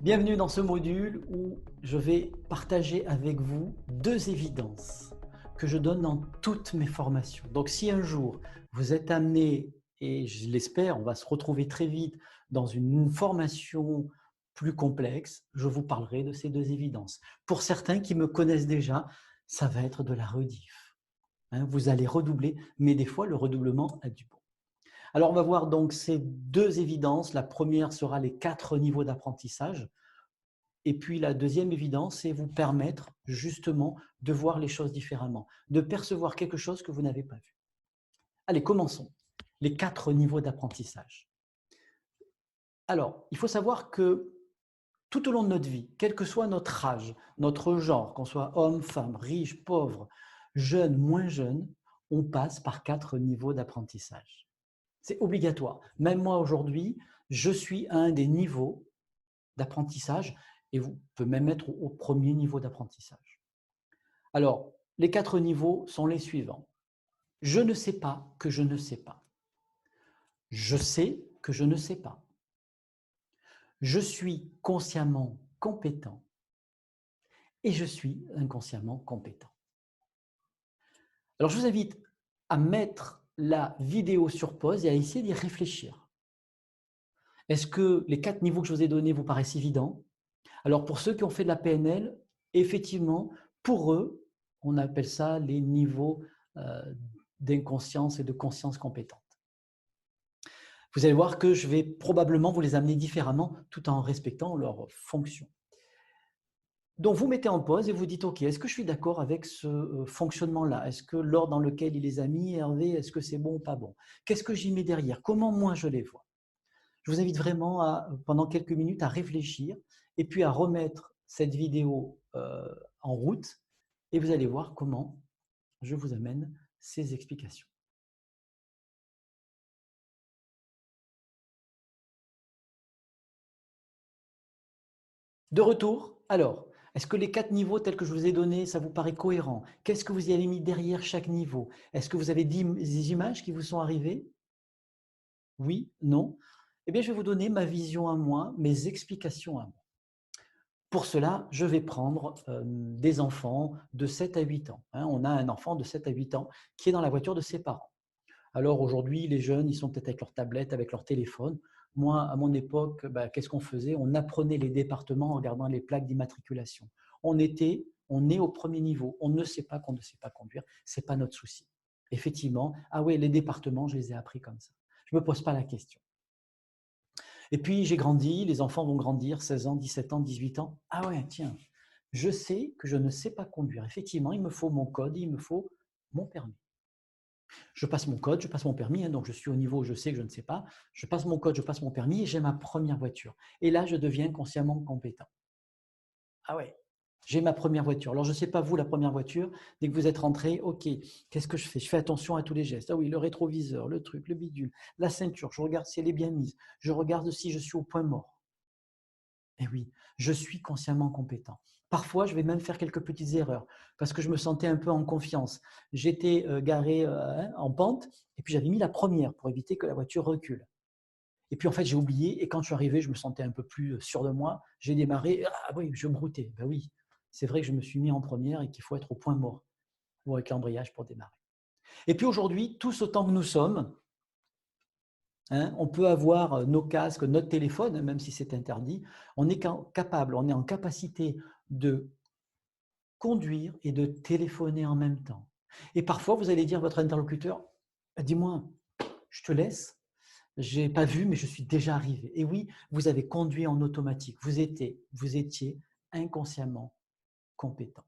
Bienvenue dans ce module où je vais partager avec vous deux évidences que je donne dans toutes mes formations. Donc si un jour vous êtes amené, et je l'espère, on va se retrouver très vite dans une formation plus complexe, je vous parlerai de ces deux évidences. Pour certains qui me connaissent déjà, ça va être de la rediff. Vous allez redoubler, mais des fois le redoublement a du bon. Alors on va voir donc ces deux évidences. La première sera les 4 niveaux d'apprentissage. Et puis la deuxième évidence, c'est vous permettre justement de voir les choses différemment, de percevoir quelque chose que vous n'avez pas vu. Allez, commençons. Les 4 niveaux d'apprentissage. Alors, il faut savoir que tout au long de notre vie, quel que soit notre âge, notre genre, qu'on soit homme, femme, riche, pauvre, jeune, moins jeune, on passe par 4 niveaux d'apprentissage. C'est obligatoire. Même moi aujourd'hui, je suis à un des niveaux d'apprentissage et vous pouvez même être au premier niveau d'apprentissage. Alors, les 4 niveaux sont les suivants. Je ne sais pas que je ne sais pas. Je sais que je ne sais pas. Je suis consciemment compétent et je suis inconsciemment compétent. Alors, je vous invite à mettre la vidéo sur pause et à essayer d'y réfléchir. Est-ce que les 4 niveaux que je vous ai donnés vous paraissent évidents? Alors, pour ceux qui ont fait de la PNL, effectivement, pour eux, on appelle ça les niveaux d'inconscience et de conscience compétente. Vous allez voir que je vais probablement vous les amener différemment tout en respectant leur fonction. Donc, vous mettez en pause et vous dites, OK, est-ce que je suis d'accord avec ce fonctionnement-là? Est-ce que l'ordre dans lequel il les a mis, Hervé, est-ce que c'est bon ou pas bon? Qu'est-ce que j'y mets derrière? Comment moi je les vois? Je vous invite vraiment, pendant quelques minutes, à réfléchir et puis à remettre cette vidéo en route et vous allez voir comment je vous amène ces explications. De retour, alors, est-ce que les 4 niveaux tels que je vous ai donnés, ça vous paraît cohérent? Qu'est-ce que vous y avez mis derrière chaque niveau? Est-ce que vous avez des images qui vous sont arrivées? Oui? Non? Eh bien, je vais vous donner ma vision à moi, mes explications à moi. Pour cela, je vais prendre des enfants de 7 à 8 ans. On a un enfant de 7 à 8 ans qui est dans la voiture de ses parents. Alors aujourd'hui, les jeunes, ils sont peut-être avec leur tablette, avec leur téléphone. Moi, à mon époque, qu'est-ce qu'on faisait? On apprenait les départements en regardant les plaques d'immatriculation. On est au premier niveau. On ne sait pas qu'on ne sait pas conduire. Ce n'est pas notre souci. Effectivement, ah oui, les départements, je les ai appris comme ça. Je ne me pose pas la question. Et puis j'ai grandi, les enfants vont grandir, 16 ans, 17 ans, 18 ans. Ah ouais, tiens, je sais que je ne sais pas conduire. Effectivement, il me faut mon code, il me faut mon permis. Je passe mon code, je passe mon permis, donc je suis au niveau où je sais que je ne sais pas. Je passe mon code, je passe mon permis et j'ai ma première voiture. Et là, je deviens consciemment compétent. Ah ouais, j'ai ma première voiture. Alors, je ne sais pas vous, la première voiture, dès que vous êtes rentré, ok, qu'est-ce que je fais? Je fais attention à tous les gestes. Ah oui, le rétroviseur, le truc, le bidule, la ceinture, je regarde si elle est bien mise. Je regarde si je suis au point mort. Eh oui, je suis consciemment compétent. Parfois, je vais même faire quelques petites erreurs parce que je me sentais un peu en confiance. J'étais garé en pente et puis j'avais mis la première pour éviter que la voiture recule. Et puis en fait, j'ai oublié et quand je suis arrivé, je me sentais un peu plus sûr de moi. J'ai démarré, ah oui, je broutais. Ben oui, c'est vrai que je me suis mis en première et qu'il faut être au point mort ou avec l'embrayage pour démarrer. Et puis aujourd'hui, tous autant que nous sommes, on peut avoir nos casques, notre téléphone, même si c'est interdit. On est capable, on est en capacité de conduire et de téléphoner en même temps. Et parfois, vous allez dire à votre interlocuteur, dis-moi, je te laisse, je n'ai pas vu, mais je suis déjà arrivé. Et oui, vous avez conduit en automatique. Vous étiez inconsciemment compétent.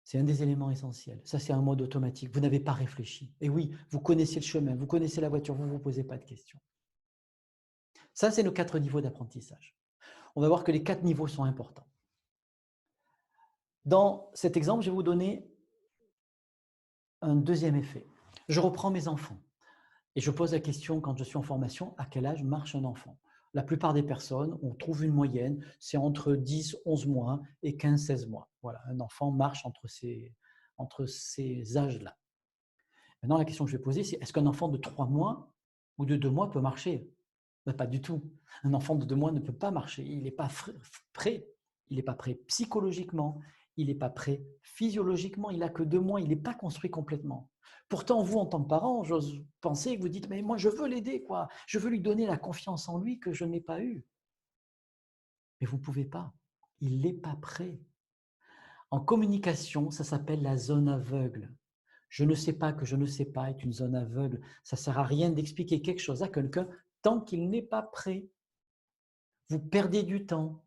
C'est un des éléments essentiels. Ça, c'est un mode automatique. Vous n'avez pas réfléchi. Et oui, vous connaissez le chemin, vous connaissez la voiture, vous ne vous posez pas de questions. Ça, c'est nos 4 niveaux d'apprentissage. On va voir que les 4 niveaux sont importants. Dans cet exemple, je vais vous donner un deuxième effet. Je reprends mes enfants et je pose la question quand je suis en formation, à quel âge marche un enfant? La plupart des personnes, on trouve une moyenne, c'est entre 10, 11 mois et 15, 16 mois. Voilà, un enfant marche entre ces âges-là. Maintenant, la question que je vais poser, c'est est-ce qu'un enfant de 3 mois ou de 2 mois peut marcher? Pas du tout. Un enfant de 2 mois ne peut pas marcher. Il n'est pas prêt. Il n'est pas prêt psychologiquement. Il n'est pas prêt physiologiquement. Il n'a que 2 mois. Il n'est pas construit complètement. Pourtant, vous, en tant que parent, j'ose penser que vous dites, mais moi, je veux l'aider, quoi. Je veux lui donner la confiance en lui que je n'ai pas eue. Mais vous ne pouvez pas. Il n'est pas prêt. En communication, ça s'appelle la zone aveugle. Je ne sais pas que je ne sais pas est une zone aveugle. Ça ne sert à rien d'expliquer quelque chose à quelqu'un tant qu'il n'est pas prêt. Vous perdez du temps.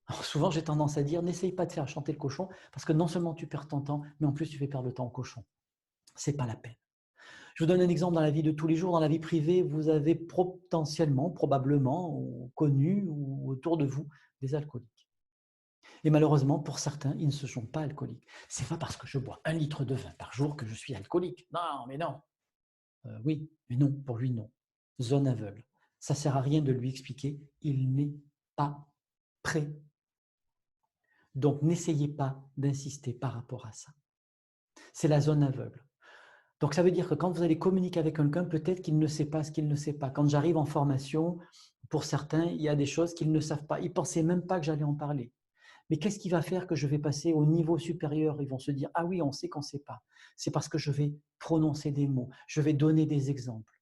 Alors souvent, j'ai tendance à dire, n'essaye pas de faire chanter le cochon, parce que non seulement tu perds ton temps, mais en plus tu fais perdre le temps au cochon. Ce n'est pas la peine. Je vous donne un exemple dans la vie de tous les jours. Dans la vie privée, vous avez potentiellement, probablement, connu ou autour de vous des alcooliques. Et malheureusement, pour certains, ils ne se sont pas alcooliques. Ce n'est pas parce que je bois 1 litre de vin par jour que je suis alcoolique. Non, mais non. Oui, mais non, pour lui, non. Zone aveugle. Ça ne sert à rien de lui expliquer. Il n'est pas prêt. Donc, n'essayez pas d'insister par rapport à ça. C'est la zone aveugle. Donc, ça veut dire que quand vous allez communiquer avec quelqu'un, peut-être qu'il ne sait pas ce qu'il ne sait pas. Quand j'arrive en formation, pour certains, il y a des choses qu'ils ne savent pas. Ils ne pensaient même pas que j'allais en parler. Mais qu'est-ce qui va faire que je vais passer au niveau supérieur? Ils vont se dire, ah oui, on sait qu'on ne sait pas. C'est parce que je vais prononcer des mots, je vais donner des exemples.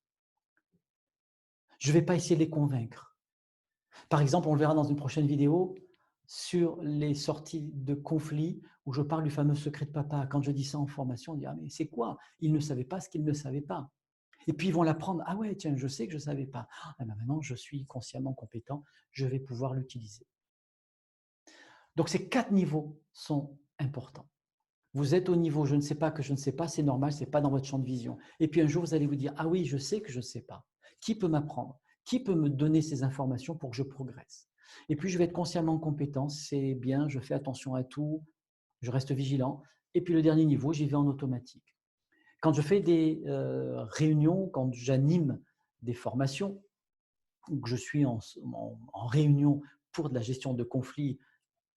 Je ne vais pas essayer de les convaincre. Par exemple, on le verra dans une prochaine vidéo, sur les sorties de conflits, où je parle du fameux secret de papa. Quand je dis ça en formation, on dit, ah mais c'est quoi? Ils ne savaient pas ce qu'ils ne savaient pas. Et puis ils vont l'apprendre, ah ouais, tiens, je sais que je ne savais pas. Ah ben maintenant, je suis consciemment compétent, je vais pouvoir l'utiliser. Donc ces 4 niveaux sont importants. Vous êtes au niveau je ne sais pas que je ne sais pas, c'est normal, ce n'est pas dans votre champ de vision. Et puis un jour, vous allez vous dire, ah oui, je sais que je ne sais pas. Qui peut m'apprendre? Qui peut me donner ces informations pour que je progresse? Et puis je vais être consciemment compétent, c'est bien, je fais attention à tout, je reste vigilant. Et puis le dernier niveau, j'y vais en automatique. Quand je fais des réunions, quand j'anime des formations, ou que je suis en réunion pour de la gestion de conflits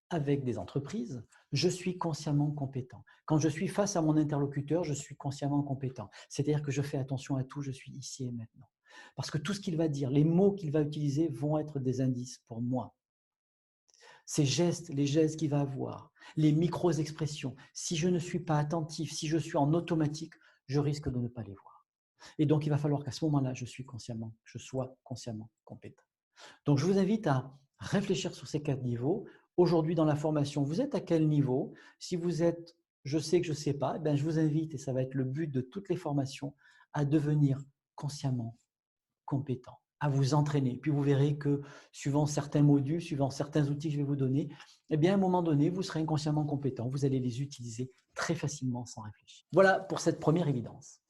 avec des entreprises, je suis consciemment compétent. Quand je suis face à mon interlocuteur, je suis consciemment compétent. C'est-à-dire que je fais attention à tout, je suis ici et maintenant. Parce que tout ce qu'il va dire, les mots qu'il va utiliser vont être des indices pour moi. Ces gestes, les gestes qu'il va avoir, les micro-expressions, si je ne suis pas attentif, si je suis en automatique, je risque de ne pas les voir. Et donc, il va falloir qu'à ce moment-là, je sois consciemment compétent. Donc, je vous invite à réfléchir sur ces 4 niveaux. Aujourd'hui, dans la formation, vous êtes à quel niveau? Si vous êtes « je sais que je ne sais pas », je vous invite, et ça va être le but de toutes les formations, à devenir consciemment compétent, à vous entraîner. Puis vous verrez que suivant certains modules, suivant certains outils que je vais vous donner, à un moment donné, vous serez inconsciemment compétent. Vous allez les utiliser très facilement sans réfléchir. Voilà pour cette première évidence.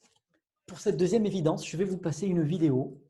Pour cette deuxième évidence, je vais vous passer une vidéo